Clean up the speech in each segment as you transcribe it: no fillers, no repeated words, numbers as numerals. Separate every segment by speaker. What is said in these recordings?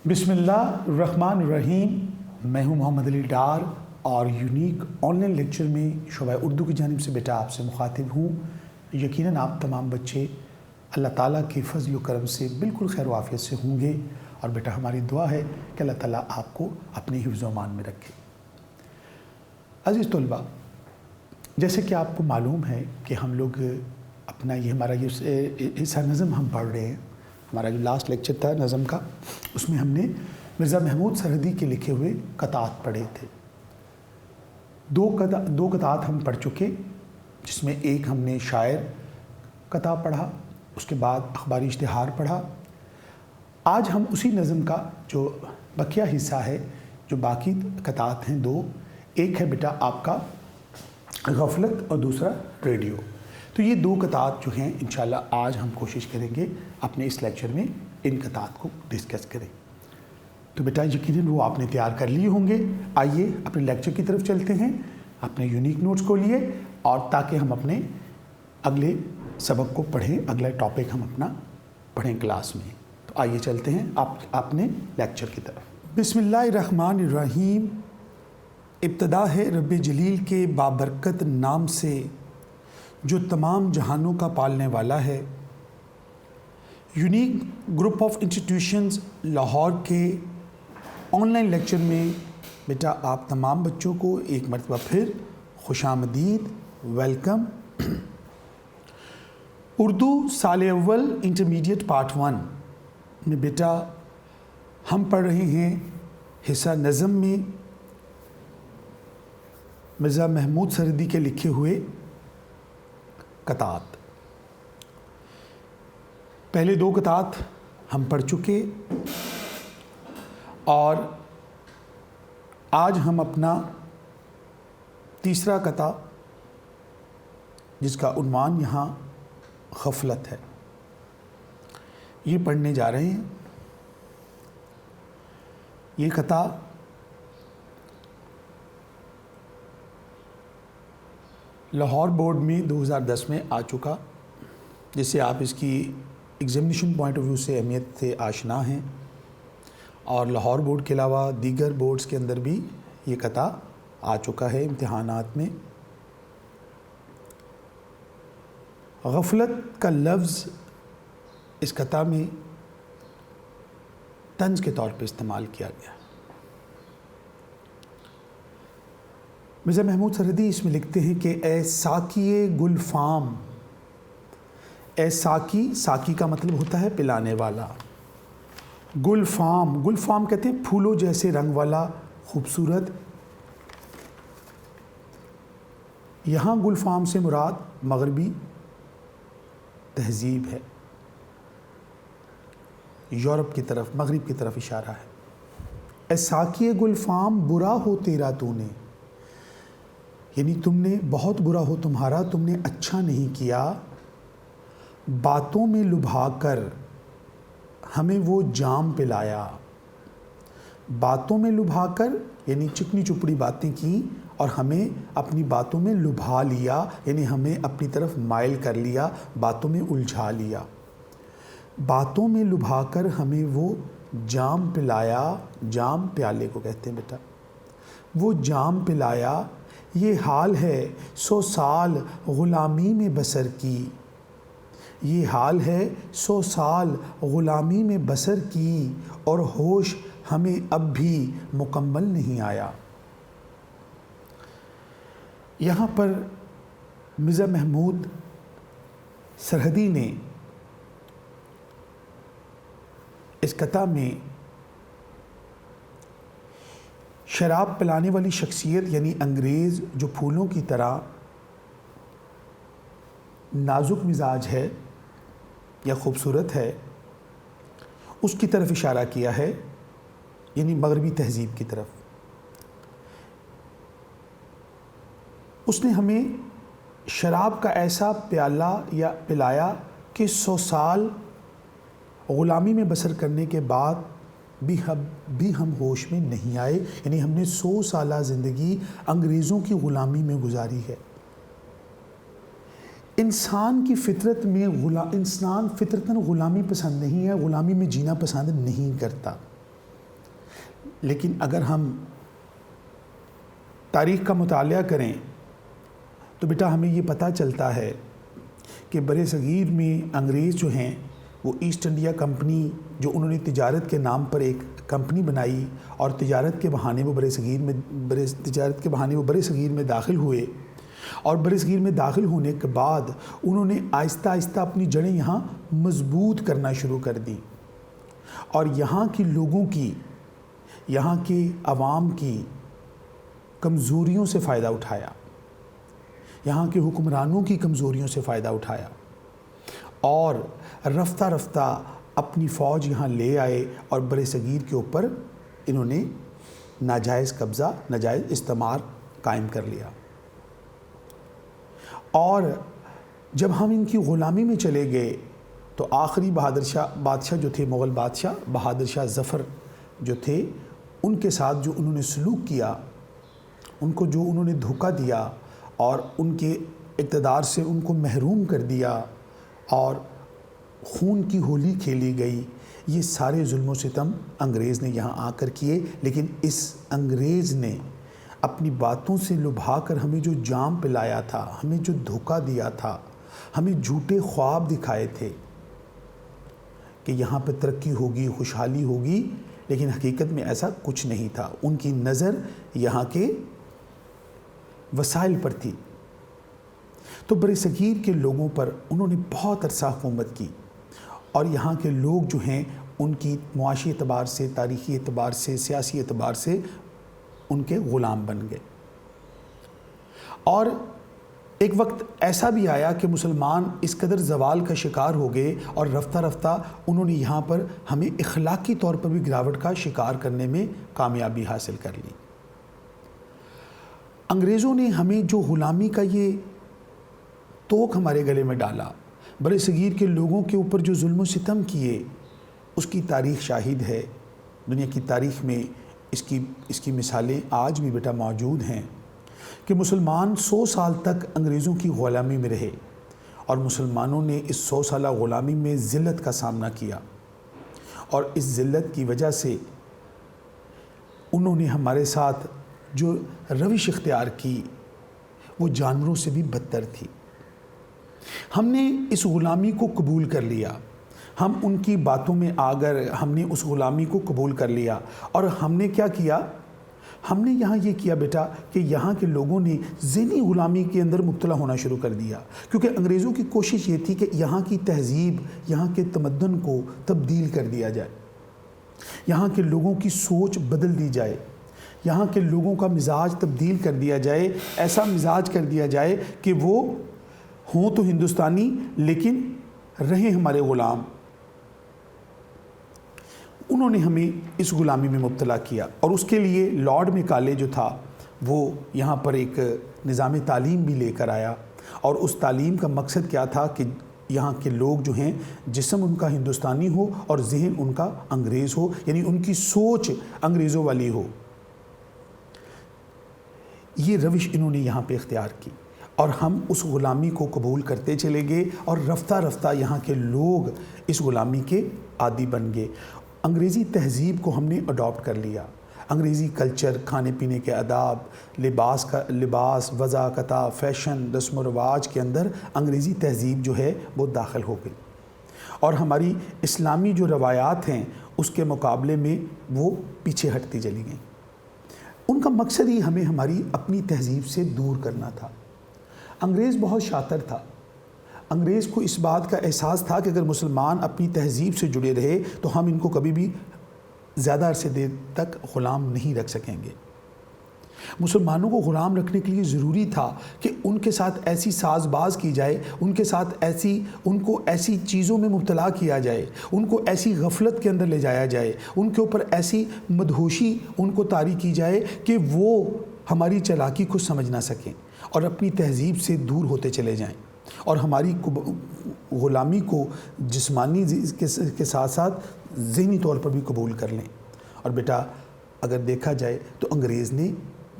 Speaker 1: بسم اللہ الرحمن الرحیم۔ میں ہوں محمد علی ڈار اور یونیک آن لائن لیکچر میں شعبہ اردو کی جانب سے بیٹا آپ سے مخاطب ہوں۔ یقیناً آپ تمام بچے اللہ تعالیٰ کے فضل و کرم سے بالکل خیر و عافیت سے ہوں گے، اور بیٹا ہماری دعا ہے کہ اللہ تعالیٰ آپ کو اپنے حفظ و امان میں رکھے۔ عزیز طلباء، جیسے کہ آپ کو معلوم ہے کہ ہم لوگ اپنا ہمارا حصہ نظم ہم پڑھ رہے ہیں۔ ہمارا جو لاسٹ لیکچر تھا نظم کا، اس میں ہم نے مرزا محمود سرحدی کے لکھے ہوئے قطعات پڑھے تھے۔ دو قطعات ہم پڑھ چکے، جس میں ایک ہم نے شاعر قطع پڑھا، اس کے بعد اخباری اشتہار پڑھا۔ آج ہم اسی نظم کا جو بقیہ حصہ ہے، جو باقی قطعات ہیں دو، ایک ہے بیٹا آپ کا غفلت اور دوسرا ریڈیو۔ تو یہ دو قطعات جو ہیں انشاءاللہ آج ہم کوشش کریں گے اپنے اس لیکچر میں ان قطعات کو ڈسکس کریں۔ تو بیٹا یقیناً وہ آپ نے تیار کر لیے ہوں گے۔ آئیے اپنے لیکچر کی طرف چلتے ہیں، اپنے یونیک نوٹس کو لیے، اور تاکہ ہم اپنے اگلے سبق کو پڑھیں، اگلا ٹاپک ہم اپنا پڑھیں کلاس میں۔ تو آئیے چلتے ہیں اپنے لیکچر کی طرف۔ بسم اللہ الرحمن الرحیم۔ ابتدا ہے رب جلیل کے بابرکت نام سے، جو تمام جہانوں کا پالنے والا ہے۔ Unique group of institutions Lahore کے آن لائن لیکچر میں بیٹا آپ تمام بچوں کو ایک مرتبہ پھر خوش آمدید، ویلکم۔ اردو سال اول انٹرمیڈیٹ پارٹ 1 میں بیٹا ہم پڑھ رہے ہیں حصہ نظم میں مرزا محمود سرحدی کے لکھے ہوئے قطعات۔ پہلے دو قطعات ہم پڑھ چکے، اور آج ہم اپنا تیسرا قطع، جس کا عنوان یہاں غفلت ہے، یہ پڑھنے جا رہے ہیں۔ یہ قطع لاہور بورڈ میں 2010 میں آ چکا، جس سے آپ اس کی ایگزامینیشن پوائنٹ آف ویو سے اہمیت سے آشنا ہیں، اور لاہور بورڈ کے علاوہ دیگر بورڈز کے اندر بھی یہ قطع آ چکا ہے امتحانات میں۔ غفلت کا لفظ اس قطع میں طنز کے طور پہ استعمال کیا گیا۔ مرزا محمود سرحدی اس میں لکھتے ہیں کہ اے ساقی گل فام، اے ساقی، ساقی کا مطلب ہوتا ہے پلانے والا، گل فام، گل فام کہتے ہیں پھولوں جیسے رنگ والا خوبصورت۔ یہاں گل فام سے مراد مغربی تہذیب ہے، یورپ کی طرف، مغرب کی طرف اشارہ ہے۔ اے ساقی گل فام، برا ہو تیرا تو نے، یعنی تم نے بہت برا ہو تمہارا، تم نے اچھا نہیں کیا، باتوں میں لبھا کر ہمیں وہ جام پلایا۔ باتوں میں لبھا کر یعنی چکنی چپڑی باتیں کی، اور ہمیں اپنی باتوں میں لبھا لیا، یعنی ہمیں اپنی طرف مائل کر لیا، باتوں میں الجھا لیا۔ باتوں میں لبھا کر ہمیں وہ جام پلایا، جام پیالے کو کہتے ہیں بیٹا، وہ جام پلایا۔ یہ حال ہے 100 سال غلامی میں بسر کی، یہ حال ہے 100 سال غلامی میں بسر کی، اور ہوش ہمیں اب بھی مکمل نہیں آیا۔ یہاں پر مرزا محمود سرحدی نے اس قطع میں شراب پلانے والی شخصیت یعنی انگریز، جو پھولوں کی طرح نازک مزاج ہے یا خوبصورت ہے، اس کی طرف اشارہ کیا ہے، یعنی مغربی تہذیب کی طرف۔ اس نے ہمیں شراب کا ایسا پیالہ یا پلایا کہ 100 سال غلامی میں بسر کرنے کے بعد بھی ہم ہوش میں نہیں آئے، یعنی ہم نے 100 سالہ زندگی انگریزوں کی غلامی میں گزاری ہے۔ انسان کی فطرت میں انسان فطرتاً غلامی پسند نہیں ہے، غلامی میں جینا پسند نہیں کرتا۔ لیکن اگر ہم تاریخ کا مطالعہ کریں تو بیٹا ہمیں یہ پتہ چلتا ہے کہ بر صغیر میں انگریز جو ہیں وہ ایسٹ انڈیا کمپنی جو انہوں نے تجارت کے نام پر ایک کمپنی بنائی اور تجارت کے بہانے وہ بر صغیر میں داخل ہوئے، اور بر صغیر میں داخل ہونے کے بعد انہوں نے آہستہ آہستہ اپنی جڑیں یہاں مضبوط کرنا شروع کر دی، اور یہاں کے لوگوں کی، یہاں کے عوام کی کمزوریوں سے فائدہ اٹھایا، یہاں کے حکمرانوں کی کمزوریوں سے فائدہ اٹھایا، اور رفتہ رفتہ اپنی فوج یہاں لے آئے اور بر صغیر کے اوپر انہوں نے ناجائز قبضہ، ناجائز استعمار قائم کر لیا۔ اور جب ہم ان کی غلامی میں چلے گئے تو آخری بادشاہ جو تھے، مغل بادشاہ بہادر شاہ ظفر جو تھے، ان کے ساتھ جو انہوں نے سلوک کیا، ان کو جو انہوں نے دھوکہ دیا اور ان کے اقتدار سے ان کو محروم کر دیا اور خون کی ہولی کھیلی گئی، یہ سارے ظلم و ستم انگریز نے یہاں آ کر کیے۔ لیکن اس انگریز نے اپنی باتوں سے لبھا کر ہمیں جو جام پلایا تھا، ہمیں جو دھوکہ دیا تھا، ہمیں جھوٹے خواب دکھائے تھے کہ یہاں پہ ترقی ہوگی، خوشحالی ہوگی، لیکن حقیقت میں ایسا کچھ نہیں تھا۔ ان کی نظر یہاں کے وسائل پر تھی۔ تو بر صغیر کے لوگوں پر انہوں نے بہت عرصہ حکومت کی، اور یہاں کے لوگ جو ہیں ان کی معاشی اعتبار سے، تاریخی اعتبار سے، سیاسی اعتبار سے ان کے غلام بن گئے۔ اور ایک وقت ایسا بھی آیا کہ مسلمان اس قدر زوال کا شکار ہو گئے اور رفتہ رفتہ انہوں نے یہاں پر ہمیں اخلاقی طور پر بھی گراوٹ کا شکار کرنے میں کامیابی حاصل کر لی۔ انگریزوں نے ہمیں جو غلامی کا یہ توق ہمارے گلے میں ڈالا، بر صغیر کے لوگوں کے اوپر جو ظلم و ستم کیے، اس کی تاریخ شاہد ہے۔ دنیا کی تاریخ میں اس کی مثالیں آج بھی بیٹا موجود ہیں کہ مسلمان 100 سال تک انگریزوں کی غلامی میں رہے، اور مسلمانوں نے اس 100 سالہ غلامی میں ذلت کا سامنا کیا، اور اس ذلت کی وجہ سے انہوں نے ہمارے ساتھ جو روش اختیار کی وہ جانوروں سے بھی بدتر تھی۔ ہم نے اس غلامی کو قبول کر لیا، ہم ان کی باتوں میں آ کر ہم نے اس غلامی کو قبول کر لیا، اور ہم نے کیا کیا؟ ہم نے یہاں یہ کیا بیٹا کہ یہاں کے لوگوں نے ذہنی غلامی کے اندر مبتلا ہونا شروع کر دیا، کیونکہ انگریزوں کی کوشش یہ تھی کہ یہاں کی تہذیب، یہاں کے تمدن کو تبدیل کر دیا جائے، یہاں کے لوگوں کی سوچ بدل دی جائے، یہاں کے لوگوں کا مزاج تبدیل کر دیا جائے، ایسا مزاج کر دیا جائے کہ وہ ہوں تو ہندوستانی لیکن رہیں ہمارے غلام۔ انہوں نے ہمیں اس غلامی میں مبتلا کیا، اور اس کے لیے لارڈ میکالے جو تھا وہ یہاں پر ایک نظام تعلیم بھی لے کر آیا، اور اس تعلیم کا مقصد کیا تھا کہ یہاں کے لوگ جو ہیں جسم ان کا ہندوستانی ہو اور ذہن ان کا انگریز ہو، یعنی ان کی سوچ انگریزوں والی ہو۔ یہ روش انہوں نے یہاں پہ اختیار کی، اور ہم اس غلامی کو قبول کرتے چلے گئے، اور رفتہ رفتہ یہاں کے لوگ اس غلامی کے عادی بن گئے۔ انگریزی تہذیب کو ہم نے اڈاپٹ کر لیا، انگریزی کلچر، کھانے پینے کے آداب، لباس، وضع قطع، فیشن، رسم و رواج کے اندر انگریزی تہذیب جو ہے وہ داخل ہو گئی، اور ہماری اسلامی جو روایات ہیں اس کے مقابلے میں وہ پیچھے ہٹتی چلی گئیں۔ ان کا مقصد ہی ہمیں ہماری اپنی تہذیب سے دور کرنا تھا۔ انگریز بہت شاطر تھا، انگریز کو اس بات کا احساس تھا کہ اگر مسلمان اپنی تہذیب سے جڑے رہے تو ہم ان کو کبھی بھی زیادہ عرصے دیر تک غلام نہیں رکھ سکیں گے۔ مسلمانوں کو غلام رکھنے کے لیے ضروری تھا کہ ان کے ساتھ ایسی ساز باز کی جائے، ان کو ایسی چیزوں میں مبتلا کیا جائے، ان کو ایسی غفلت کے اندر لے جایا جائے، ان کے اوپر ایسی مدہوشی ان کو طاری کی جائے کہ وہ ہماری چالاکی کو سمجھ نہ سکیں اور اپنی تہذیب سے دور ہوتے چلے جائیں، اور ہماری غلامی کو جسمانی کے ساتھ ساتھ ذہنی طور پر بھی قبول کر لیں۔ اور بیٹا اگر دیکھا جائے تو انگریز نے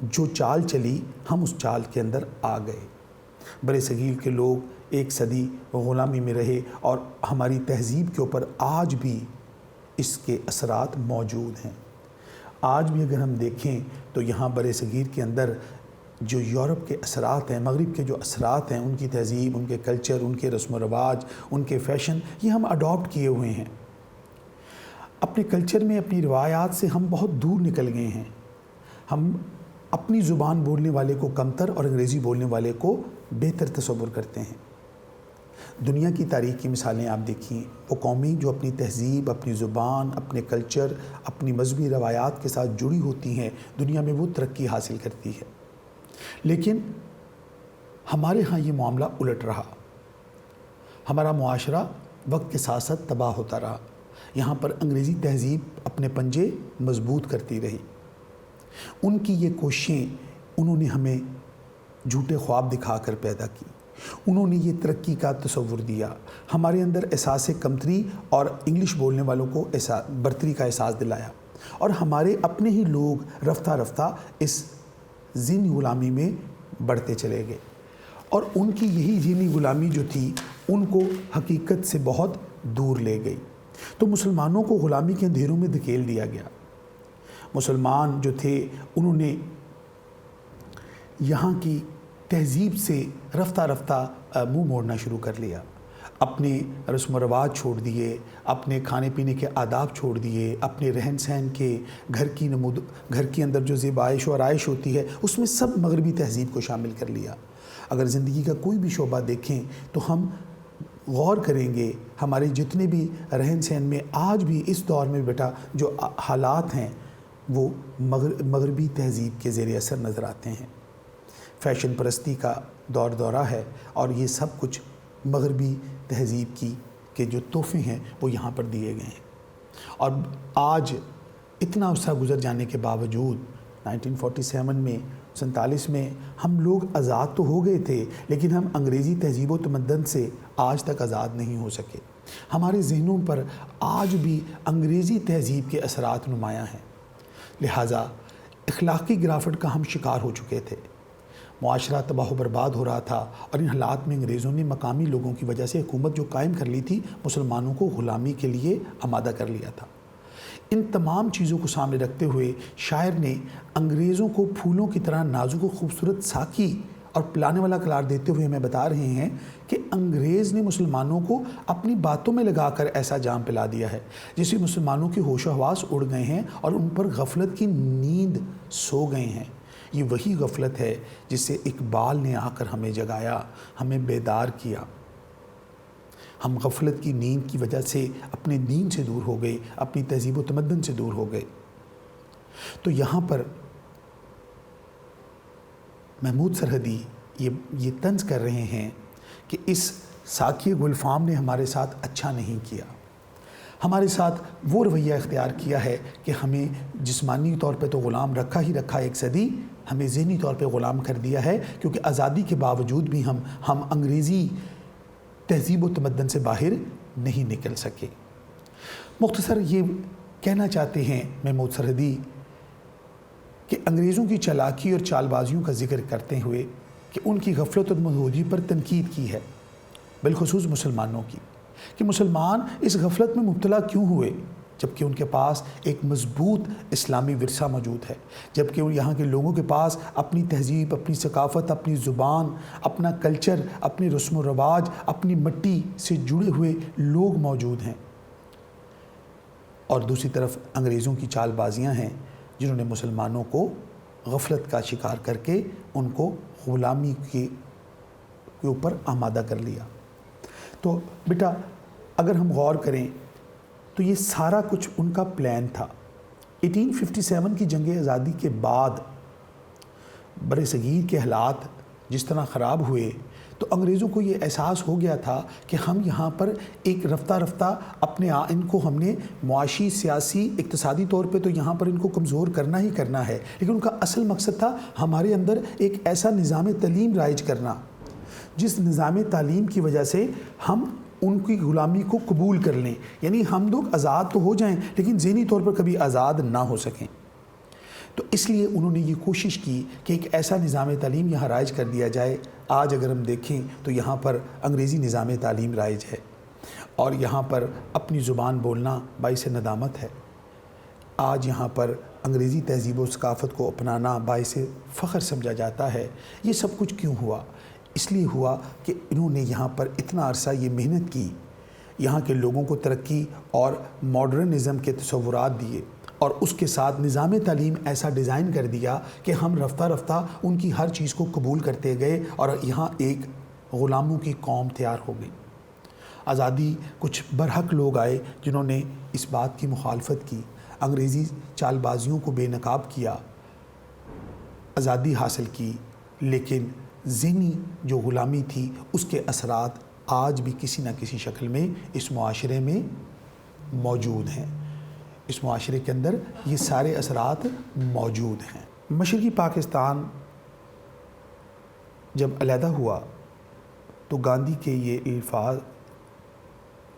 Speaker 1: جو چال چلی، ہم اس چال کے اندر آ گئے۔ بر صغیر کے لوگ ایک صدی غلامی میں رہے، اور ہماری تہذیب کے اوپر آج بھی اس کے اثرات موجود ہیں۔ آج بھی اگر ہم دیکھیں تو یہاں بر صغیر کے اندر جو یورپ کے اثرات ہیں، مغرب کے جو اثرات ہیں، ان کی تہذیب، ان کے کلچر، ان کے رسم و رواج، ان کے فیشن، یہ ہم اڈاپٹ کیے ہوئے ہیں۔ اپنے کلچر میں، اپنی روایات سے ہم بہت دور نکل گئے ہیں۔ ہم اپنی زبان بولنے والے کو کمتر اور انگریزی بولنے والے کو بہتر تصور کرتے ہیں۔ دنیا کی تاریخ کی مثالیں آپ دیکھیں، وہ قومیں جو اپنی تہذیب، اپنی زبان، اپنے کلچر، اپنی مذہبی روایات کے ساتھ جڑی ہوتی ہیں، دنیا میں وہ ترقی حاصل کرتی ہے۔ لیکن ہمارے ہاں یہ معاملہ الٹ رہا۔ ہمارا معاشرہ وقت کے ساتھ ساتھ تباہ ہوتا رہا۔ یہاں پر انگریزی تہذیب اپنے پنجے مضبوط کرتی رہی۔ ان کی یہ کوششیں، انہوں نے ہمیں جھوٹے خواب دکھا کر پیدا کی۔ انہوں نے یہ ترقی کا تصور دیا، ہمارے اندر احساس کمتری اور انگلش بولنے والوں کو برتری کا احساس دلایا، اور ہمارے اپنے ہی لوگ رفتہ رفتہ اس ذہنی غلامی میں بڑھتے چلے گئے، اور ان کی یہی ذہنی غلامی جو تھی ان کو حقیقت سے بہت دور لے گئی۔ تو مسلمانوں کو غلامی کے اندھیروں میں دھکیل دیا گیا۔ مسلمان جو تھے انہوں نے یہاں کی تہذیب سے رفتہ رفتہ منہ موڑنا شروع کر لیا، اپنے رسم و رواج چھوڑ دیے، اپنے کھانے پینے کے آداب چھوڑ دیے، اپنے رہن سہن کے، گھر کے اندر جو زیبائش و آرائش ہوتی ہے اس میں سب مغربی تہذیب کو شامل کر لیا۔ اگر زندگی کا کوئی بھی شعبہ دیکھیں تو ہم غور کریں گے، ہمارے جتنے بھی رہن سہن میں آج بھی اس دور میں بیٹا جو حالات ہیں وہ مغربی تہذیب کے زیر اثر نظر آتے ہیں۔ فیشن پرستی کا دورہ ہے، اور یہ سب کچھ مغربی تہذیب کے جو تحفے ہیں وہ یہاں پر دیے گئے ہیں۔ اور آج اتنا عرصہ گزر جانے کے باوجود 1947 میں، 47 میں ہم لوگ آزاد تو ہو گئے تھے، لیکن ہم انگریزی تہذیب و تمدن سے آج تک آزاد نہیں ہو سکے۔ ہمارے ذہنوں پر آج بھی انگریزی تہذیب کے اثرات نمایاں ہیں، لہٰذا اخلاقی گرافٹ کا ہم شکار ہو چکے تھے۔ معاشرہ تباہ و برباد ہو رہا تھا، اور ان حالات میں انگریزوں نے مقامی لوگوں کی وجہ سے حکومت جو قائم کر لی تھی، مسلمانوں کو غلامی کے لیے آمادہ کر لیا تھا۔ ان تمام چیزوں کو سامنے رکھتے ہوئے شاعر نے انگریزوں کو پھولوں کی طرح نازک و خوبصورت ساقی اور پلانے والا قرار دیتے ہوئے ہمیں بتا رہے ہیں کہ انگریز نے مسلمانوں کو اپنی باتوں میں لگا کر ایسا جام پلا دیا ہے جس سے مسلمانوں کے ہوش و حواس اڑ گئے ہیں اور ان پر غفلت کی نیند سو گئے ہیں۔ یہ وہی غفلت ہے جس سے اقبال نے آ کر ہمیں جگایا، ہمیں بیدار کیا۔ ہم غفلت کی نیند کی وجہ سے اپنے دین سے دور ہو گئے، اپنی تہذیب و تمدن سے دور ہو گئے۔ تو یہاں پر محمود سرحدی یہ طنز کر رہے ہیں کہ اس ساقی گلفام نے ہمارے ساتھ اچھا نہیں کیا، ہمارے ساتھ وہ رویہ اختیار کیا ہے کہ ہمیں جسمانی طور پہ تو غلام رکھا ہی رکھا ایک صدی، ہمیں ذہنی طور پہ غلام کر دیا ہے، کیونکہ آزادی کے باوجود بھی ہم انگریزی تہذیب و تمدن سے باہر نہیں نکل سکے۔ مختصر یہ کہنا چاہتے ہیں محمود سرحدی کہ انگریزوں کی چالاکی اور چال بازیوں کا ذکر کرتے ہوئے کہ ان کی غفلت اور مدہوشی پر تنقید کی ہے، بالخصوص مسلمانوں کی، کہ مسلمان اس غفلت میں مبتلا کیوں ہوئے جبکہ ان کے پاس ایک مضبوط اسلامی ورثہ موجود ہے، جبکہ یہاں کے لوگوں کے پاس اپنی تہذیب، اپنی ثقافت، اپنی زبان، اپنا کلچر، اپنے رسم و رواج، اپنی مٹی سے جڑے ہوئے لوگ موجود ہیں، اور دوسری طرف انگریزوں کی چال بازیاں ہیں جنہوں نے مسلمانوں کو غفلت کا شکار کر کے ان کو غلامی کے اوپر آمادہ کر لیا۔ تو بیٹا اگر ہم غور کریں تو یہ سارا کچھ ان کا پلان تھا۔ 1857 کی جنگ آزادی کے بعد بر صغیر کے حالات جس طرح خراب ہوئے تو انگریزوں کو یہ احساس ہو گیا تھا کہ ہم یہاں پر ایک رفتہ رفتہ ان کو ہم نے معاشی، سیاسی، اقتصادی طور پہ تو یہاں پر ان کو کمزور کرنا ہی کرنا ہے، لیکن ان کا اصل مقصد تھا ہمارے اندر ایک ایسا نظام تعلیم رائج کرنا جس نظام تعلیم کی وجہ سے ہم ان کی غلامی کو قبول کر لیں، یعنی ہم لوگ آزاد تو ہو جائیں لیکن ذہنی طور پر کبھی آزاد نہ ہو سکیں۔ تو اس لیے انہوں نے یہ کوشش کی کہ ایک ایسا نظام تعلیم یہاں رائج کر دیا جائے۔ آج اگر ہم دیکھیں تو یہاں پر انگریزی نظام تعلیم رائج ہے، اور یہاں پر اپنی زبان بولنا باعث ندامت ہے۔ آج یہاں پر انگریزی تہذیب و ثقافت کو اپنانا باعث فخر سمجھا جاتا ہے، یہ سب کچھ کیوں ہوا؟ اس لیے ہوا کہ انہوں نے یہاں پر اتنا عرصہ یہ محنت کی، یہاں کے لوگوں کو ترقی اور ماڈرنزم کے تصورات دیے، اور اس کے ساتھ نظام تعلیم ایسا ڈیزائن کر دیا کہ ہم رفتہ رفتہ ان کی ہر چیز کو قبول کرتے گئے اور یہاں ایک غلاموں کی قوم تیار ہو گئی۔ آزادی کچھ برحق لوگ آئے جنہوں نے اس بات کی مخالفت کی، انگریزی چال بازیوں کو بے نقاب کیا، آزادی حاصل کی، لیکن ذہنی جو غلامی تھی اس کے اثرات آج بھی کسی نہ کسی شکل میں اس معاشرے میں موجود ہیں۔ اس معاشرے کے اندر یہ سارے اثرات موجود ہیں۔ مشرقی پاکستان جب علیحدہ ہوا تو گاندھی کے یہ الفاظ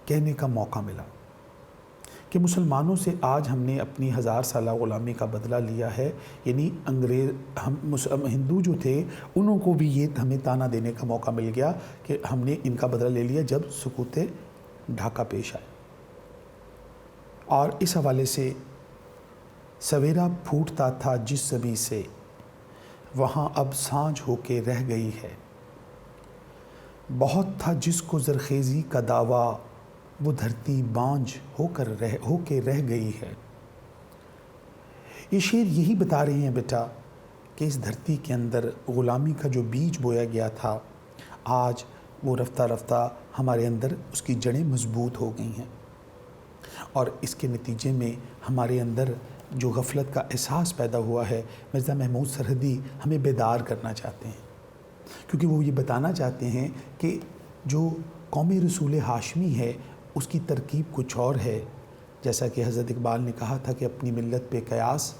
Speaker 1: کہنے کا موقع ملا کہ مسلمانوں سے آج ہم نے اپنی 1000 سالہ غلامی کا بدلہ لیا ہے، یعنی ہندو جو تھے انہوں کو بھی یہ ہمیں تانا دینے کا موقع مل گیا کہ ہم نے ان کا بدلہ لے لیا جب سقوط ڈھاکہ پیش آئے۔ اور اس حوالے سے سویرا پھوٹتا تھا جس زمیں سے، وہاں اب سانجھ ہو کے رہ گئی ہے، بہت تھا جس کو زرخیزی کا دعویٰ، وہ دھرتی بانجھ ہو کے رہ گئی ہے۔ یہ شعر یہی بتا رہے ہیں بیٹا کہ اس دھرتی کے اندر غلامی کا جو بیج بویا گیا تھا، آج وہ رفتہ رفتہ ہمارے اندر اس کی جڑیں مضبوط ہو گئی ہیں، اور اس کے نتیجے میں ہمارے اندر جو غفلت کا احساس پیدا ہوا ہے، مرزا محمود سرحدی ہمیں بیدار کرنا چاہتے ہیں، کیونکہ وہ یہ بتانا چاہتے ہیں کہ جو قوم رسول ہاشمی ہے اس کی ترکیب کچھ اور ہے۔ جیسا کہ حضرت اقبال نے کہا تھا کہ اپنی ملت پہ قیاس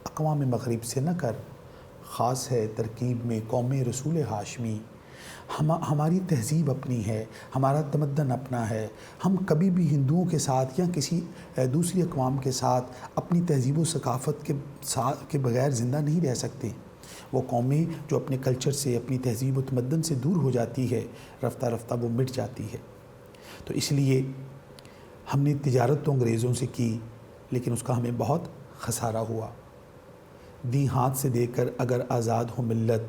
Speaker 1: اقوام مغرب سے نہ کر، خاص ہے ترکیب میں قوم رسول ہاشمی۔ ہماری تہذیب اپنی ہے، ہمارا تمدن اپنا ہے، ہم کبھی بھی ہندوؤں کے ساتھ یا کسی دوسری اقوام کے ساتھ اپنی تہذیب و ثقافت کے بغیر زندہ نہیں رہ سکتے۔ وہ قومیں جو اپنے کلچر سے، اپنی تہذیب و تمدن سے دور ہو جاتی ہے، رفتہ رفتہ وہ مٹ جاتی ہے۔ تو اس لیے ہم نے تجارت تو انگریزوں سے کی، لیکن اس کا ہمیں بہت خسارہ ہوا۔ دی ہاتھ سے دے کر اگر آزاد ہو ملت،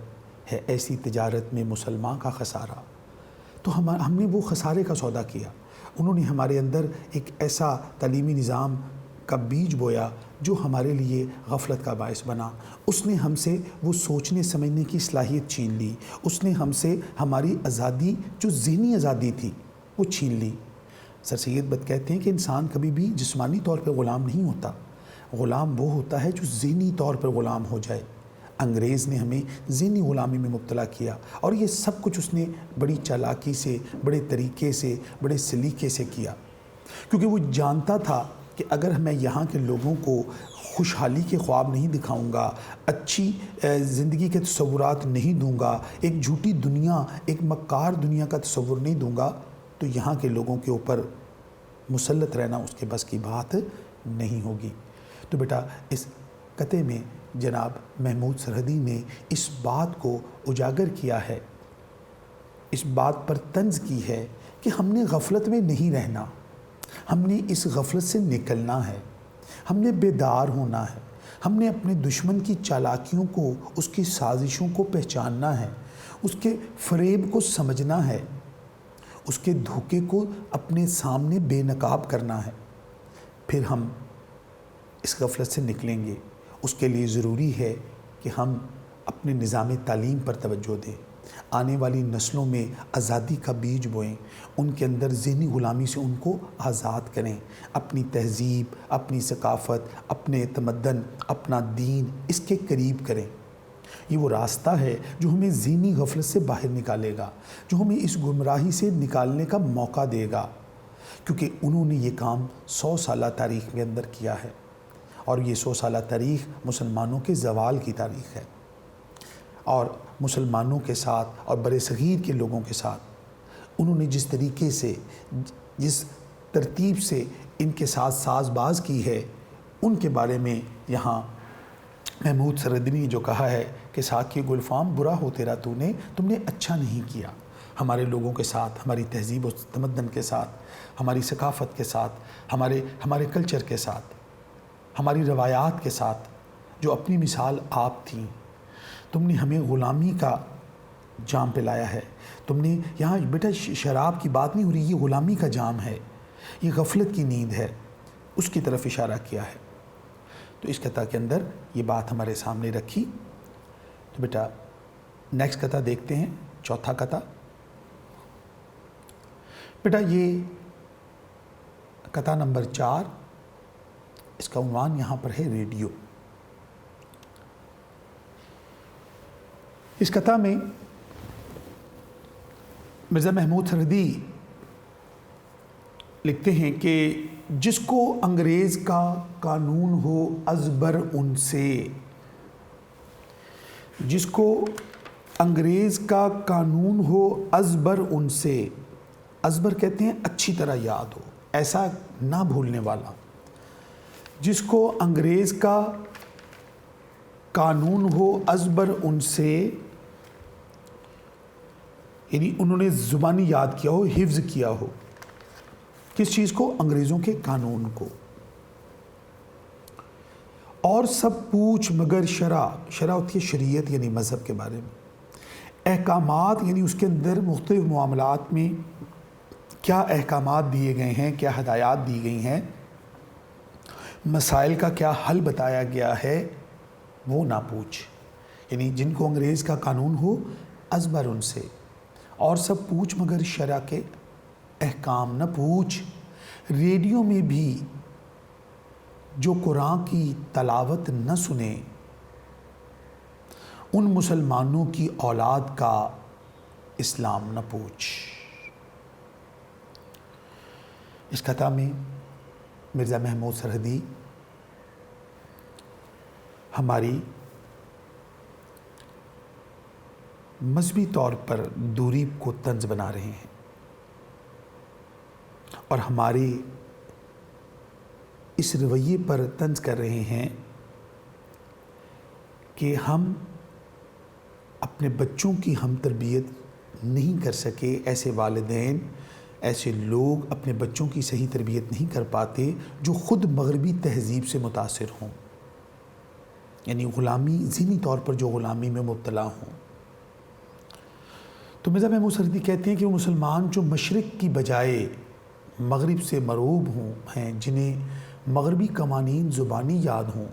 Speaker 1: ہے ایسی تجارت میں مسلمان کا خسارہ۔ تو ہم نے وہ خسارے کا سودا کیا۔ انہوں نے ہمارے اندر ایک ایسا تعلیمی نظام کا بیج بویا جو ہمارے لیے غفلت کا باعث بنا۔ اس نے ہم سے وہ سوچنے سمجھنے کی صلاحیت چھین لی، اس نے ہم سے ہماری آزادی، جو ذہنی آزادی تھی، وہ چھین لی۔ سر سید بت کہتے ہیں کہ انسان کبھی بھی جسمانی طور پہ غلام نہیں ہوتا، غلام وہ ہوتا ہے جو ذہنی طور پر غلام ہو جائے۔ انگریز نے ہمیں ذہنی غلامی میں مبتلا کیا، اور یہ سب کچھ اس نے بڑی چالاکی سے، بڑے طریقے سے، بڑے سلیقے سے کیا، کیونکہ وہ جانتا تھا کہ اگر میں یہاں کے لوگوں کو خوشحالی کے خواب نہیں دکھاؤں گا، اچھی زندگی کے تصورات نہیں دوں گا، ایک جھوٹی دنیا، ایک مکار دنیا کا تصور نہیں دوں گا، تو یہاں کے لوگوں کے اوپر مسلط رہنا اس کے بس کی بات نہیں ہوگی۔ تو بیٹا اس قطعے میں جناب محمود سرحدی نے اس بات کو اجاگر کیا ہے، اس بات پر طنز کی ہے کہ ہم نے غفلت میں نہیں رہنا، ہم نے اس غفلت سے نکلنا ہے، ہم نے بیدار ہونا ہے، ہم نے اپنے دشمن کی چالاکیوں کو، اس کی سازشوں کو پہچاننا ہے، اس کے فریب کو سمجھنا ہے، اس کے دھوکے کو اپنے سامنے بے نقاب کرنا ہے، پھر ہم اس غفلت سے نکلیں گے۔ اس کے لیے ضروری ہے کہ ہم اپنے نظام تعلیم پر توجہ دیں، آنے والی نسلوں میں آزادی کا بیج بوئیں، ان کے اندر ذہنی غلامی سے ان کو آزاد کریں، اپنی تہذیب، اپنی ثقافت، اپنے تمدن، اپنا دین اس کے قریب کریں۔ یہ وہ راستہ ہے جو ہمیں ذہنی غفلت سے باہر نکالے گا، جو ہمیں اس گمراہی سے نکالنے کا موقع دے گا، کیونکہ انہوں نے یہ کام 100 سالہ تاریخ میں اندر کیا ہے، اور یہ 100 سالہ تاریخ مسلمانوں کے زوال کی تاریخ ہے، اور مسلمانوں کے ساتھ اور بر صغیر کے لوگوں کے ساتھ انہوں نے جس طریقے سے، جس ترتیب سے ان کے ساتھ ساز باز کی ہے، ان کے بارے میں یہاں محمود سرحدی نے جو کہا ہے کہ ساقی گلفام برا ہو تیرا تو نے، تم نے اچھا نہیں کیا ہمارے لوگوں کے ساتھ، ہماری تہذیب و تمدن کے ساتھ، ہماری ثقافت کے ساتھ، ہمارے کلچر کے ساتھ۔ ہماری روایات کے ساتھ جو اپنی مثال آپ تھیں، تم نے ہمیں غلامی کا جام پلایا ہے. تم نے یہاں بیٹا شراب کی بات نہیں ہو رہی، یہ غلامی کا جام ہے، یہ غفلت کی نیند ہے، اس کی طرف اشارہ کیا ہے. تو اس قطعہ کے اندر یہ بات ہمارے سامنے رکھی. تو بیٹا نیکسٹ قطعہ دیکھتے ہیں، چوتھا قطعہ. بیٹا یہ قطعہ نمبر 4، اس کا عنوان یہاں پر ہے ریڈیو. اس قطعہ میں مرزا محمود سرحدی لکھتے ہیں کہ جس کو انگریز کا قانون ہو ازبر ان سے، جس کو انگریز کا قانون ہو ازبر ان سے. ازبر کہتے ہیں اچھی طرح یاد ہو، ایسا نہ بھولنے والا. جس کو انگریز کا قانون ہو ازبر ان سے، یعنی انہوں نے زبانی یاد کیا ہو، حفظ کیا ہو. کس چیز کو؟ انگریزوں کے قانون کو. اور سب پوچھ مگر شرع ہوتی ہے شریعت یعنی مذہب کے بارے میں. احکامات یعنی اس کے اندر مختلف معاملات میں کیا احکامات دیے گئے ہیں، کیا ہدایات دی گئی ہیں، مسائل کا کیا حل بتایا گیا ہے، وہ نہ پوچھ. یعنی جن کو انگریز کا قانون ہو ازبر ان سے، اور سب پوچھ مگر شرع کے احکام نہ پوچھ. ریڈیو میں بھی جو قرآن کی تلاوت نہ سنے، ان مسلمانوں کی اولاد کا اسلام نہ پوچھ. اس قطعہ میں مرزا محمود سرحدی ہماری مذہبی طور پر دوری کو طنز بنا رہے ہیں، اور ہمارے اس رویے پر طنز کر رہے ہیں کہ ہم اپنے بچوں کی ہم تربیت نہیں کر سکے. ایسے والدین، ایسے لوگ اپنے بچوں کی صحیح تربیت نہیں کر پاتے جو خود مغربی تہذیب سے متاثر ہوں، یعنی غلامی، ذہنی طور پر جو غلامی میں مبتلا ہوں. تو مرزا محمود سرحدی کہتے ہیں کہ وہ مسلمان جو مشرق کی بجائے مغرب سے مروب ہیں، جنہیں مغربی قوانین زبانی یاد ہوں،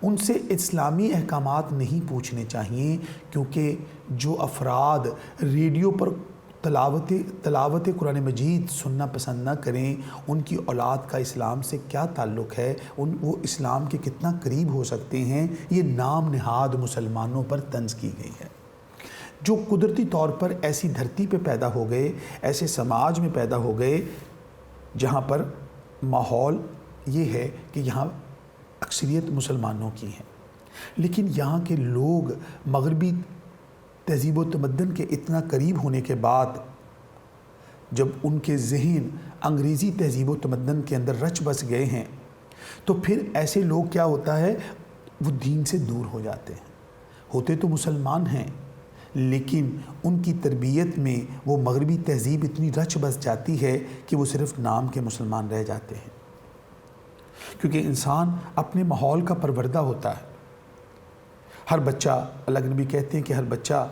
Speaker 1: ان سے اسلامی احکامات نہیں پوچھنے چاہیے، کیونکہ جو افراد ریڈیو پر تلاوت قرآن مجید سننا پسند نہ کریں، ان کی اولاد کا اسلام سے کیا تعلق ہے، وہ اسلام کے کتنا قریب ہو سکتے ہیں. یہ نام نہاد مسلمانوں پر طنز کی گئی ہے، جو قدرتی طور پر ایسی دھرتی پہ پیدا ہو گئے، ایسے سماج میں پیدا ہو گئے جہاں پر ماحول یہ ہے کہ یہاں اکثریت مسلمانوں کی ہیں. لیکن یہاں کے لوگ مغربی تہذیب و تمدن کے اتنا قریب ہونے کے بعد جب ان کے ذہن انگریزی تہذیب و تمدن کے اندر رچ بس گئے ہیں، تو پھر ایسے لوگ کیا ہوتا ہے، وہ دین سے دور ہو جاتے ہیں. ہوتے تو مسلمان ہیں، لیکن ان کی تربیت میں وہ مغربی تہذیب اتنی رچ بس جاتی ہے کہ وہ صرف نام کے مسلمان رہ جاتے ہیں. کیونکہ انسان اپنے ماحول کا پروردہ ہوتا ہے. ہر بچہ، اللہ کے نبی کہتے ہیں کہ ہر بچہ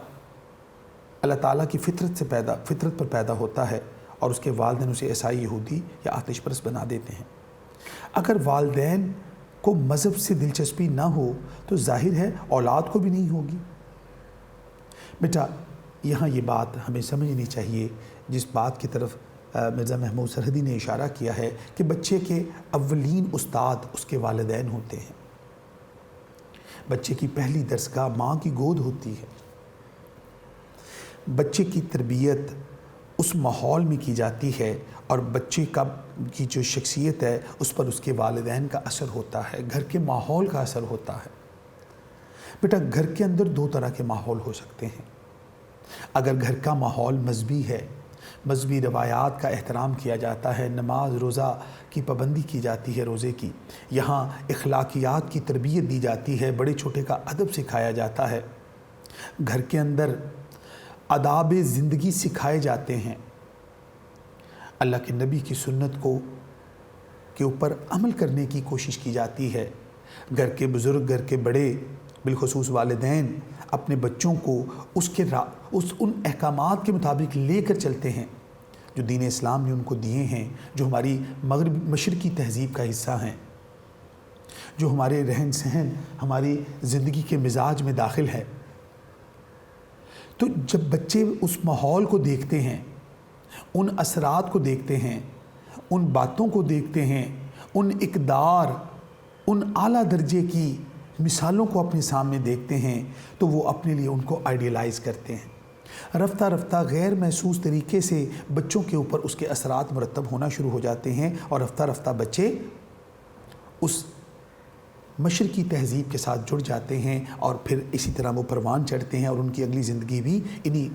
Speaker 1: اللہ تعالیٰ کی فطرت پر پیدا ہوتا ہے، اور اس کے والدین اسے عیسائی، یہودی یا آتش پرست بنا دیتے ہیں. اگر والدین کو مذہب سے دلچسپی نہ ہو تو ظاہر ہے اولاد کو بھی نہیں ہوگی. بیٹا یہاں یہ بات ہمیں سمجھنی چاہیے، جس بات کی طرف مرزا محمود سرحدی نے اشارہ کیا ہے کہ بچے کے اولین استاد اس کے والدین ہوتے ہیں. بچے کی پہلی درسگاہ ماں کی گود ہوتی ہے. بچے کی تربیت اس ماحول میں کی جاتی ہے، اور بچے کی جو شخصیت ہے اس پر اس کے والدین کا اثر ہوتا ہے، گھر کے ماحول کا اثر ہوتا ہے. بیٹا گھر کے اندر دو طرح کے ماحول ہو سکتے ہیں. اگر گھر کا ماحول مذہبی ہے، مذہبی روایات کا احترام کیا جاتا ہے، نماز روزہ کی پابندی کی جاتی ہے، روزے کی، یہاں اخلاقیات کی تربیت دی جاتی ہے، بڑے چھوٹے کا ادب سکھایا جاتا ہے، گھر کے اندر آداب زندگی سکھائے جاتے ہیں، اللہ کے نبی کی سنت کے اوپر عمل کرنے کی کوشش کی جاتی ہے، گھر کے بزرگ، گھر کے بڑے، بالخصوص والدین اپنے بچوں کو ان احکامات کے مطابق لے کر چلتے ہیں جو دین اسلام نے ان کو دیے ہیں، جو ہماری مشرقی تہذیب کا حصہ ہیں، جو ہمارے رہن سہن، ہماری زندگی کے مزاج میں داخل ہے۔ تو جب بچے اس ماحول کو دیکھتے ہیں، ان اثرات کو دیکھتے ہیں، ان باتوں کو دیکھتے ہیں، ان اقدار، ان اعلیٰ درجے کی مثالوں کو اپنے سامنے دیکھتے ہیں، تو وہ اپنے لیے ان کو آئیڈیلائز کرتے ہیں۔ رفتہ رفتہ غیر محسوس طریقے سے بچوں کے اوپر اس کے اثرات مرتب ہونا شروع ہو جاتے ہیں، اور رفتہ رفتہ بچے اس مشرقی تہذیب کے ساتھ جڑ جاتے ہیں، اور پھر اسی طرح وہ پروان چڑھتے ہیں، اور ان کی اگلی زندگی بھی انہی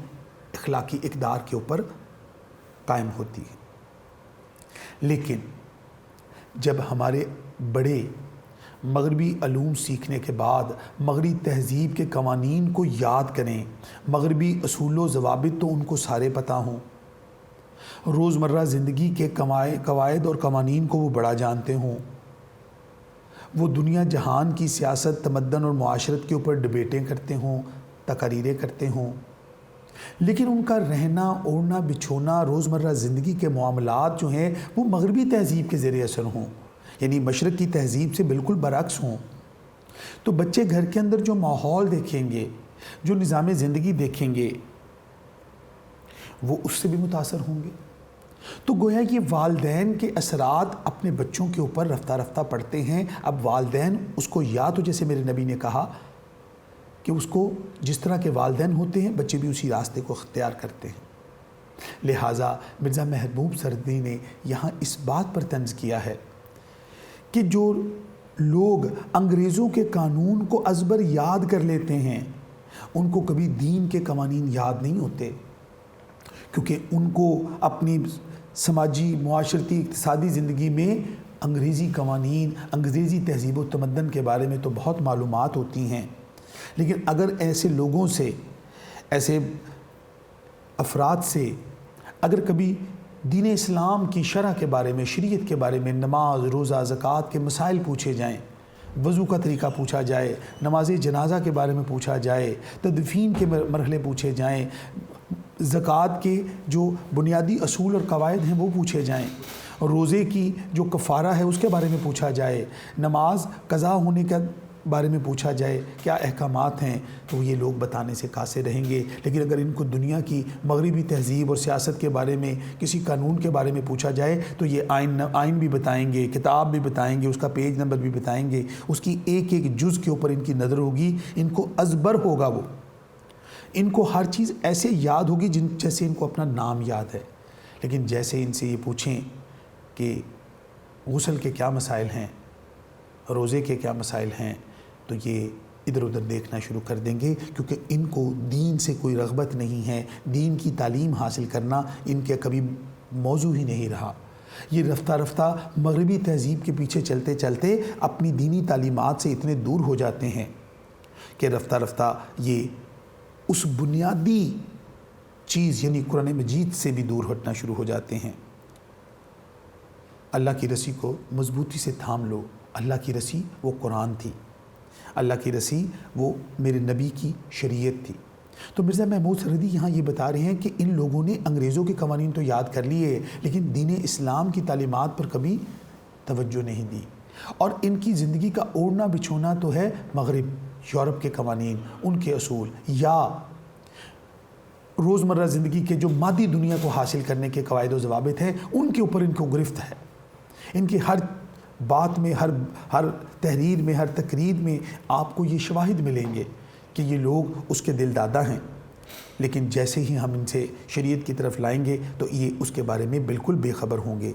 Speaker 1: اخلاقی اقدار کے اوپر قائم ہوتی ہے۔ لیکن جب ہمارے بڑے مغربی علوم سیکھنے کے بعد مغربی تہذیب کے قوانین کو یاد کریں، مغربی اصول و ضوابط تو ان کو سارے پتہ ہوں، روزمرہ زندگی کے قواعد اور قوانین کو وہ بڑا جانتے ہوں، وہ دنیا جہان کی سیاست، تمدن اور معاشرت کے اوپر ڈبیٹیں کرتے ہوں، تقریریں کرتے ہوں، لیکن ان کا رہنا، اوڑھنا، بچھونا، روزمرہ زندگی کے معاملات جو ہیں وہ مغربی تہذیب کے زیر اثر ہوں، یعنی مشرق کی تہذیب سے بالکل برعکس ہوں، تو بچے گھر کے اندر جو ماحول دیکھیں گے، جو نظام زندگی دیکھیں گے، وہ اس سے بھی متاثر ہوں گے۔ تو گویا یہ والدین کے اثرات اپنے بچوں کے اوپر رفتہ رفتہ پڑتے ہیں۔ اب والدین اس کو یا تو جیسے میرے نبی نے کہا کہ اس کو جس طرح کے والدین ہوتے ہیں بچے بھی اسی راستے کو اختیار کرتے ہیں۔ لہٰذا مرزا محبوب سردی نے یہاں اس بات پر طنز کیا ہے کہ جو لوگ انگریزوں کے قانون کو ازبر یاد کر لیتے ہیں ان کو کبھی دین کے قوانین یاد نہیں ہوتے، کیونکہ ان کو اپنی سماجی، معاشرتی، اقتصادی زندگی میں انگریزی قوانین، انگریزی تہذیب و تمدن کے بارے میں تو بہت معلومات ہوتی ہیں، لیکن اگر ایسے لوگوں سے، ایسے افراد سے اگر کبھی دین اسلام کی شرح کے بارے میں، شریعت کے بارے میں، نماز، روزہ، زکوٰۃ کے مسائل پوچھے جائیں، وضو کا طریقہ پوچھا جائے، نماز جنازہ کے بارے میں پوچھا جائے، تدفین کے مرحلے پوچھے جائیں، زکوٰۃ کے جو بنیادی اصول اور قواعد ہیں وہ پوچھے جائیں، روزے کی جو کفارہ ہے اس کے بارے میں پوچھا جائے، نماز قضا ہونے کے بارے میں پوچھا جائے، کیا احکامات ہیں، تو یہ لوگ بتانے سے قاصر رہیں گے۔ لیکن اگر ان کو دنیا کی مغربی تہذیب اور سیاست کے بارے میں، کسی قانون کے بارے میں پوچھا جائے تو یہ آئین بھی بتائیں گے، کتاب بھی بتائیں گے، اس کا پیج نمبر بھی بتائیں گے، اس کی ایک ایک جز کے اوپر ان کی نظر ہوگی، ان کو ازبر ہوگا، وہ ان کو ہر چیز ایسے یاد ہوگی جیسے ان کو اپنا نام یاد ہے۔ لیکن جیسے ان سے یہ پوچھیں کہ غسل کے کیا مسائل ہیں، روزے کے کیا مسائل ہیں، تو یہ ادھر ادھر دیکھنا شروع کر دیں گے، کیونکہ ان کو دین سے کوئی رغبت نہیں ہے، دین کی تعلیم حاصل کرنا ان کے کبھی موضوع ہی نہیں رہا۔ یہ رفتہ رفتہ مغربی تہذیب کے پیچھے چلتے چلتے اپنی دینی تعلیمات سے اتنے دور ہو جاتے ہیں کہ رفتہ رفتہ یہ اس بنیادی چیز یعنی قرآن مجید سے بھی دور ہٹنا شروع ہو جاتے ہیں۔ اللہ کی رسی کو مضبوطی سے تھام لو۔ اللہ کی رسی وہ قرآن تھی، اللہ کی رسی وہ میرے نبی کی شریعت تھی۔ تو مرزا محمود سردی یہاں یہ بتا رہے ہیں کہ ان لوگوں نے انگریزوں کے قوانین تو یاد کر لیے، لیکن دین اسلام کی تعلیمات پر کبھی توجہ نہیں دی، اور ان کی زندگی کا اوڑھنا بچھونا تو ہے مغرب، یورپ کے قوانین، ان کے اصول، یا روزمرہ زندگی کے جو مادی دنیا کو حاصل کرنے کے قواعد و ضوابط ہیں ان کے اوپر ان کو گرفت ہے۔ ان کی ہر بات میں، ہر تحریر میں، ہر تقریر میں آپ کو یہ شواہد ملیں گے کہ یہ لوگ اس کے دل دادا ہیں، لیکن جیسے ہی ہم ان سے شریعت کی طرف لائیں گے تو یہ اس کے بارے میں بالکل بے خبر ہوں گے،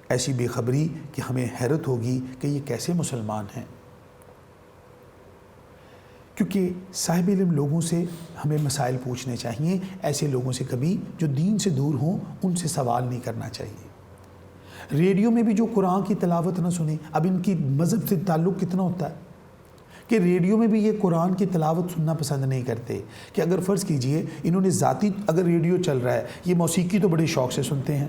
Speaker 1: ایسی بے خبری کہ ہمیں حیرت ہوگی کہ یہ کیسے مسلمان ہیں۔ کیونکہ صاحب علم لوگوں سے ہمیں مسائل پوچھنے چاہیے، ایسے لوگوں سے کبھی جو دین سے دور ہوں ان سے سوال نہیں کرنا چاہیے۔ ریڈیو میں بھی جو قرآن کی تلاوت نہ سنیں، اب ان کی مذہب سے تعلق کتنا ہوتا ہے کہ ریڈیو میں بھی یہ قرآن کی تلاوت سننا پسند نہیں کرتے، کہ اگر فرض کیجئے انہوں نے ذاتی اگر ریڈیو چل رہا ہے، یہ موسیقی تو بڑے شوق سے سنتے ہیں،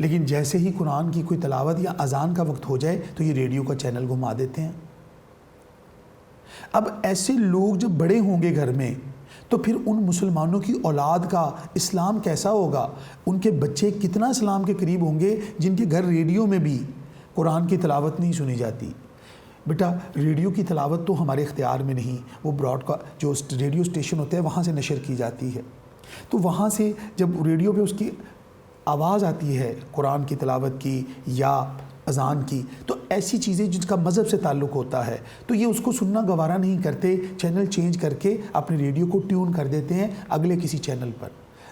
Speaker 1: لیکن جیسے ہی قرآن کی کوئی تلاوت یا اذان کا وقت ہو جائے تو یہ ریڈیو کا چینل گھما دیتے ہیں۔ اب ایسے لوگ جب بڑے ہوں گے گھر میں تو پھر ان مسلمانوں کی اولاد کا اسلام کیسا ہوگا؟ ان کے بچے کتنا اسلام کے قریب ہوں گے جن کے گھر ریڈیو میں بھی قرآن کی تلاوت نہیں سنی جاتی؟ بیٹا ریڈیو کی تلاوت تو ہمارے اختیار میں نہیں، وہ جو ریڈیو اسٹیشن ہوتے ہیں وہاں سے نشر کی جاتی ہے، تو وہاں سے جب ریڈیو پہ اس کی آواز آتی ہے قرآن کی تلاوت کی یا اذان کی، تو ایسی چیزیں جن کا مذہب سے تعلق ہوتا ہے تو یہ اس کو سننا گوارا نہیں کرتے، چینل چینج کر کے اپنے ریڈیو کو ٹیون کر دیتے ہیں اگلے کسی چینل پر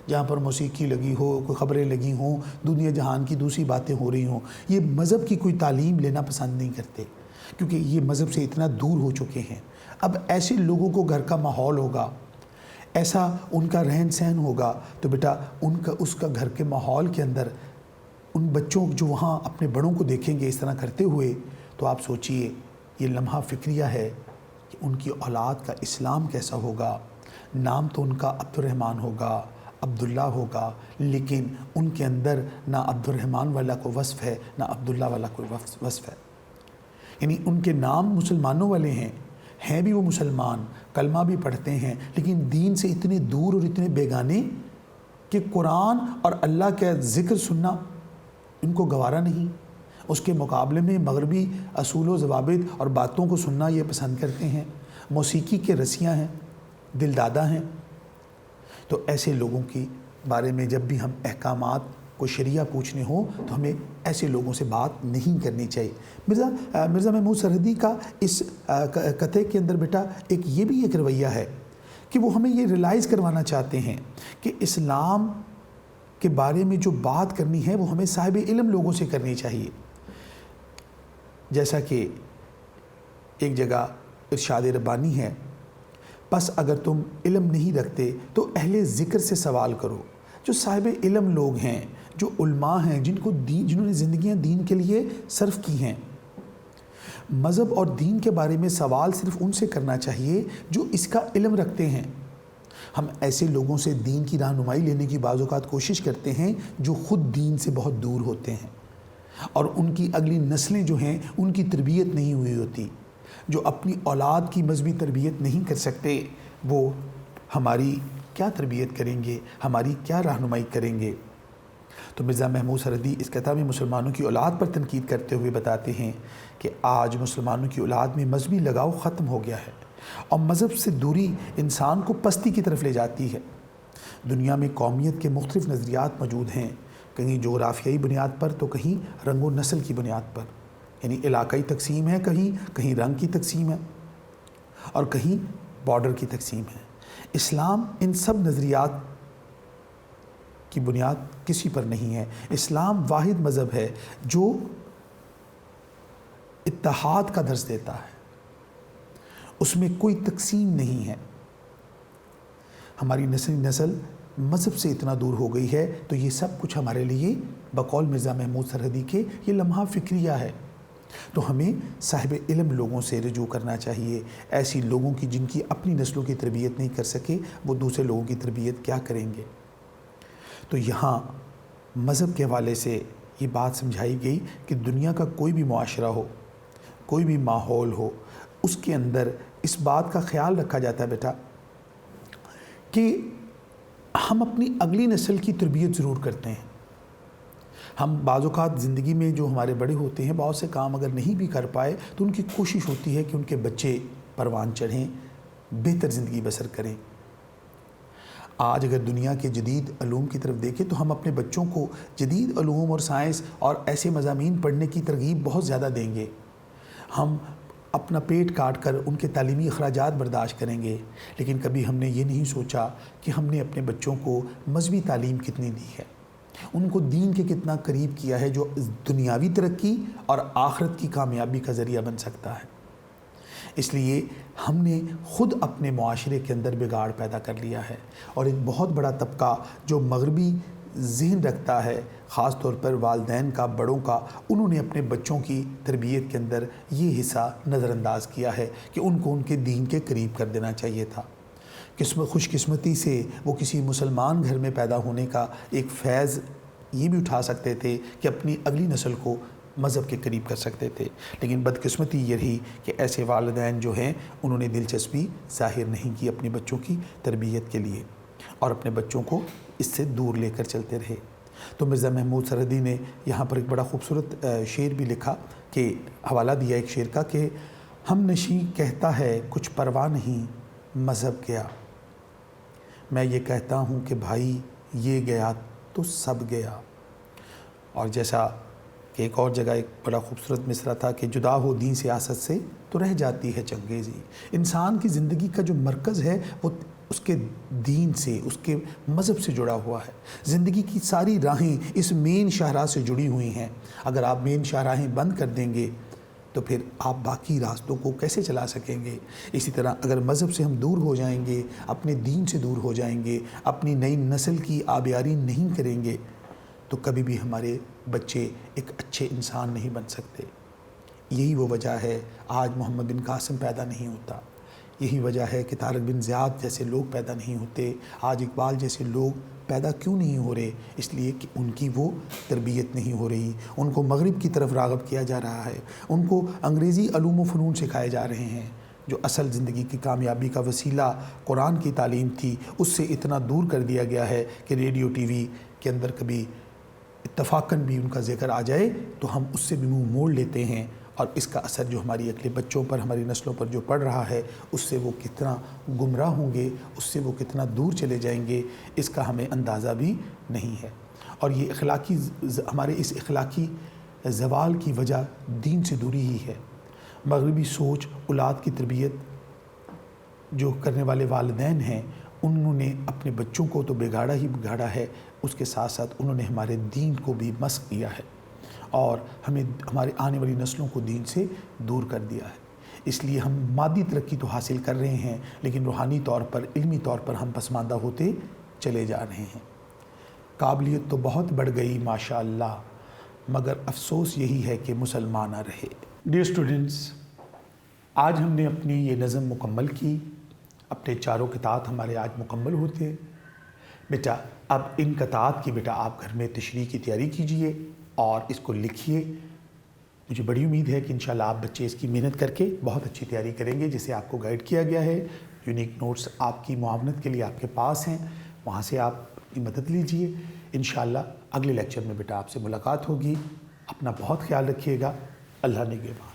Speaker 1: جہاں پر موسیقی لگی ہو، کوئی خبریں لگی ہوں، دنیا جہان کی دوسری باتیں ہو رہی ہوں۔ یہ مذہب کی کوئی تعلیم لینا پسند نہیں کرتے کیونکہ یہ مذہب سے اتنا دور ہو چکے ہیں۔ اب ایسے لوگوں کو گھر کا ماحول ہوگا، ایسا ان کا رہن سہن ہوگا تو بیٹا اس کا گھر کے ماحول کے اندر ان بچوں جو وہاں اپنے بڑوں کو دیکھیں گے اس طرح کرتے ہوئے، تو آپ سوچئے یہ لمحہ فکریہ ہے کہ ان کی اولاد کا اسلام کیسا ہوگا۔ نام تو ان کا عبد الرحمن ہوگا، عبداللہ ہوگا، لیکن ان کے اندر نہ عبد الرحمن والا کوئی وصف ہے نہ عبداللہ والا کوئی وصف ہے، یعنی ان کے نام مسلمانوں والے ہیں بھی وہ مسلمان، کلمہ بھی پڑھتے ہیں، لیکن دین سے اتنے دور اور اتنے بیگانے کہ قرآن اور اللہ کا ذکر سننا ان کو گوارا نہیں۔ اس کے مقابلے میں مغربی اصول و ضوابط اور باتوں کو سننا یہ پسند کرتے ہیں، موسیقی کے رسیاں ہیں، دل دادا ہیں۔ تو ایسے لوگوں کی بارے میں جب بھی ہم احکامات کو شریعہ پوچھنے ہوں تو ہمیں ایسے لوگوں سے بات نہیں کرنی چاہیے۔ مرزا محمود سرحدی کا اس قطعے کے اندر بیٹا یہ بھی ایک رویہ ہے کہ وہ ہمیں یہ ریلائز کروانا چاہتے ہیں کہ اسلام کے بارے میں جو بات کرنی ہے وہ ہمیں صاحب علم لوگوں سے کرنی چاہیے۔ جیسا کہ ایک جگہ ارشاد ربانی ہے، پس اگر تم علم نہیں رکھتے تو اہل ذکر سے سوال کرو۔ جو صاحب علم لوگ ہیں، جو علماء ہیں، جنہوں نے زندگیاں دین کے لیے صرف کی ہیں، مذہب اور دین کے بارے میں سوال صرف ان سے کرنا چاہیے جو اس کا علم رکھتے ہیں۔ ہم ایسے لوگوں سے دین کی رہنمائی لینے کی بعض اوقات کوشش کرتے ہیں جو خود دین سے بہت دور ہوتے ہیں اور ان کی اگلی نسلیں جو ہیں ان کی تربیت نہیں ہوئی ہوتی، جو اپنی اولاد کی مذہبی تربیت نہیں کر سکتے، وہ ہماری کیا تربیت کریں گے، ہماری کیا رہنمائی کریں گے؟ تو مرزا محمود سرحدی اس کتاب میں مسلمانوں کی اولاد پر تنقید کرتے ہوئے بتاتے ہیں کہ آج مسلمانوں کی اولاد میں مذہبی لگاؤ ختم ہو گیا ہے اور مذہب سے دوری انسان کو پستی کی طرف لے جاتی ہے۔ دنیا میں قومیت کے مختلف نظریات موجود ہیں، کہیں جغرافیائی بنیاد پر تو کہیں رنگ و نسل کی بنیاد پر، یعنی علاقائی تقسیم ہے، کہیں رنگ کی تقسیم ہے اور کہیں بارڈر کی تقسیم ہے۔ اسلام ان سب نظریات کی بنیاد کسی پر نہیں ہے۔ اسلام واحد مذہب ہے جو اتحاد کا درس دیتا ہے، اس میں کوئی تقسیم نہیں ہے۔ ہماری نسل مذہب سے اتنا دور ہو گئی ہے تو یہ سب کچھ ہمارے لیے بقول مرزا محمود سرحدی کے یہ لمحہ فکریہ ہے۔ تو ہمیں صاحب علم لوگوں سے رجوع کرنا چاہیے، ایسی لوگوں کی جن کی اپنی نسلوں کی تربیت نہیں کر سکے وہ دوسرے لوگوں کی تربیت کیا کریں گے۔ تو یہاں مذہب کے حوالے سے یہ بات سمجھائی گئی کہ دنیا کا کوئی بھی معاشرہ ہو، کوئی بھی ماحول ہو، اس کے اندر اس بات کا خیال رکھا جاتا ہے بیٹا کہ ہم اپنی اگلی نسل کی تربیت ضرور کرتے ہیں۔ ہم بعض اوقات زندگی میں جو ہمارے بڑے ہوتے ہیں بہت سے کام اگر نہیں بھی کر پائے تو ان کی کوشش ہوتی ہے کہ ان کے بچے پروان چڑھیں، بہتر زندگی بسر کریں۔ آج اگر دنیا کے جدید علوم کی طرف دیکھیں تو ہم اپنے بچوں کو جدید علوم اور سائنس اور ایسے مضامین پڑھنے کی ترغیب بہت زیادہ دیں گے۔ ہم اپنا پیٹ کاٹ کر ان کے تعلیمی اخراجات برداشت کریں گے، لیکن کبھی ہم نے یہ نہیں سوچا کہ ہم نے اپنے بچوں کو مذہبی تعلیم کتنی دی ہے، ان کو دین کے کتنا قریب کیا ہے جو دنیاوی ترقی اور آخرت کی کامیابی کا ذریعہ بن سکتا ہے۔ اس لیے ہم نے خود اپنے معاشرے کے اندر بگاڑ پیدا کر لیا ہے اور ایک بہت بڑا طبقہ جو مغربی ذہن رکھتا ہے، خاص طور پر والدین کا، بڑوں کا، انہوں نے اپنے بچوں کی تربیت کے اندر یہ حصہ نظر انداز کیا ہے کہ ان کو ان کے دین کے قریب کر دینا چاہیے تھا۔ خوش قسمتی سے وہ کسی مسلمان گھر میں پیدا ہونے کا ایک فیض یہ بھی اٹھا سکتے تھے کہ اپنی اگلی نسل کو مذہب کے قریب کر سکتے تھے، لیکن بدقسمتی یہ رہی کہ ایسے والدین جو ہیں انہوں نے دلچسپی ظاہر نہیں کی اپنے بچوں کی تربیت کے لیے اور اپنے بچوں کو اس سے دور لے کر چلتے رہے۔ تو مرزا محمود سرحدی نے یہاں پر ایک بڑا خوبصورت شعر بھی لکھا، کہ حوالہ دیا ایک شعر کا کہ ہم نشیں کہتا ہے کچھ پرواہ نہیں مذہب گیا، میں یہ کہتا ہوں کہ بھائی یہ گیا تو سب گیا۔ اور جیسا کہ ایک اور جگہ ایک بڑا خوبصورت مصرع تھا کہ جدا ہو دین سیاست سے تو رہ جاتی ہے چنگیزی۔ انسان کی زندگی کا جو مرکز ہے وہ اس کے دین سے، اس کے مذہب سے جڑا ہوا ہے۔ زندگی کی ساری راہیں اس مین شاہراہ سے جڑی ہوئی ہیں۔ اگر آپ مین شاہراہیں بند کر دیں گے تو پھر آپ باقی راستوں کو کیسے چلا سکیں گے؟ اسی طرح اگر مذہب سے ہم دور ہو جائیں گے، اپنے دین سے دور ہو جائیں گے، اپنی نئی نسل کی آبیاری نہیں کریں گے تو کبھی بھی ہمارے بچے ایک اچھے انسان نہیں بن سکتے۔ یہی وہ وجہ ہے آج محمد بن قاسم پیدا نہیں ہوتا، یہی وجہ ہے کہ طارق بن زیاد جیسے لوگ پیدا نہیں ہوتے، آج اقبال جیسے لوگ پیدا کیوں نہیں ہو رہے؟ اس لیے کہ ان کی وہ تربیت نہیں ہو رہی، ان کو مغرب کی طرف راغب کیا جا رہا ہے، ان کو انگریزی علوم و فنون سکھائے جا رہے ہیں، جو اصل زندگی کی کامیابی کا وسیلہ قرآن کی تعلیم تھی اس سے اتنا دور کر دیا گیا ہے کہ ریڈیو ٹی وی کے اندر کبھی اتفاقاً بھی ان کا ذکر آ جائے تو ہم اس سے بھی منہ موڑ لیتے ہیں، اور اس کا اثر جو ہماری اگلے بچوں پر، ہماری نسلوں پر جو پڑ رہا ہے اس سے وہ کتنا گمراہ ہوں گے، اس سے وہ کتنا دور چلے جائیں گے، اس کا ہمیں اندازہ بھی نہیں ہے۔ اور یہ ہمارے اس اخلاقی زوال کی وجہ دین سے دوری ہی ہے۔ مغربی سوچ، اولاد کی تربیت جو کرنے والے والدین ہیں انہوں نے اپنے بچوں کو تو بگاڑا ہی بگاڑا ہے، اس کے ساتھ ساتھ انہوں نے ہمارے دین کو بھی مسخ کیا ہے اور ہمیں ہمارے آنے والی نسلوں کو دین سے دور کر دیا ہے۔ اس لیے ہم مادی ترقی تو حاصل کر رہے ہیں لیکن روحانی طور پر، علمی طور پر ہم پسماندہ ہوتے چلے جا رہے ہیں۔ قابلیت تو بہت بڑھ گئی ماشاءاللہ، مگر افسوس یہی ہے کہ مسلمان نہ رہے۔ ڈیئر اسٹوڈنٹس، آج ہم نے اپنی یہ نظم مکمل کی، اپنے چاروں قطعات ہمارے آج مکمل ہوتے۔ بیٹا اب ان قطعات کی بیٹا آپ گھر میں تشریح کی تیاری کیجئے اور اس کو لکھیے۔ مجھے بڑی امید ہے کہ انشاءاللہ آپ بچے اس کی محنت کر کے بہت اچھی تیاری کریں گے جسے آپ کو گائیڈ کیا گیا ہے۔ یونیک نوٹس آپ کی معاونت کے لیے آپ کے پاس ہیں، وہاں سے آپ کی مدد لیجئے۔ انشاءاللہ اگلے لیکچر میں بیٹا آپ سے ملاقات ہوگی۔ اپنا بہت خیال رکھیے گا۔ اللہ نگہبان۔